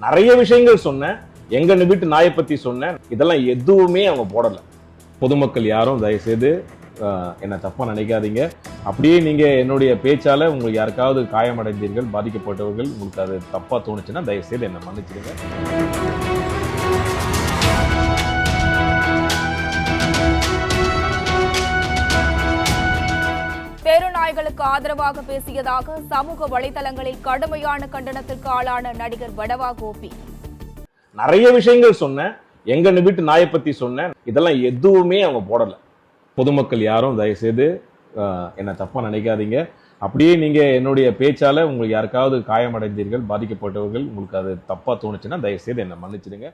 நிறைய விஷயங்கள் சொன்னேன். எங்க வீட்டு நாயை பத்தி சொன்னேன். இதெல்லாம் எதுவுமே அவங்க போடல. பொதுமக்கள் யாரும் தயவுசெய்து என்ன தப்பா நினைக்காதீங்க. அப்படியே நீங்க என்னுடைய பேச்சால உங்களுக்கு யாருக்காவது காயமடைந்தீர்கள், பாதிக்கப்பட்டவர்கள், உங்களுக்கு அது தப்பா தோணுச்சுன்னா தயவுசெய்து என்ன மன்னிச்சிடுங்க. தெருநாய்களுக்கு ஆதரவாக பேசியதாக சமூக வலைதளங்களில் கடுமையான கண்டனத்திற்கு ஆளான நடிகர் வடவா கோபி. நிறைய விஷயங்கள் சொன்னேன். எங்க வீட்டு நாயை பத்தி சொன்னேன். இதெல்லாம் எதுவுமே அவங்க போடல. பொதுமக்கள் யாரும் தயவுசெய்து என்ன தப்பா நினைக்காதீங்க. அப்படியே நீங்க என்னுடைய பேச்சால உங்களுக்கு யாருக்காவது காயமடைந்தீர்கள், பாதிக்கப்பட்டவர்கள், உங்களுக்கு அது தப்பா தோணுச்சுன்னா தயவுசெய்து என்ன மன்னிச்சிடுங்க.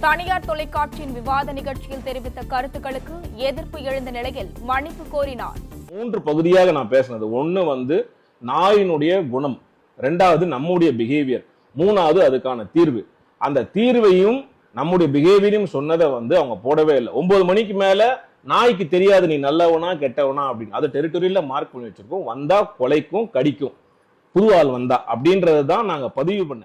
தனியார் தொலைக்காட்சியின் விவாத நிகழ்ச்சியில் தெரிவித்த கருத்துக்களுக்கு எதிர்ப்பு எழுந்த நிலையில் மன்னிப்பு கோரினார். 3 பகுதியாக நான் பேசினது. 1 நாயினுடைய குணம், 2வது நம்முடைய பிஹேவியர், 3வது அதுக்கான தீர்வு. அந்த தீர்வையும் நம்முடைய பிஹேவியரையும் சொன்னதை அவங்க போடவே இல்லை. 9 மணிக்கு மேல நாய்க்கு தெரியாது நீ நல்லவனா கெட்டவனா அப்படின்னு. அது டெரிட்டரியில மார்க் பண்ணி வச்சிருக்கோம். வந்தா கொலைக்கும் கடிக்கும், புது ஆள் வந்தா அப்படின்றதான் நாங்க பதிவு பண்ண.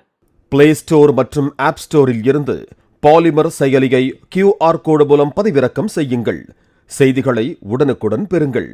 பிளே ஸ்டோர் மற்றும் ஆப் ஸ்டோரில் இருந்து பாலிமர் செயலியை QR கோடு மூலம் பதிவிறக்கம் செய்யுங்கள். செய்திகளை உடனுக்குடன் பெறுங்கள்.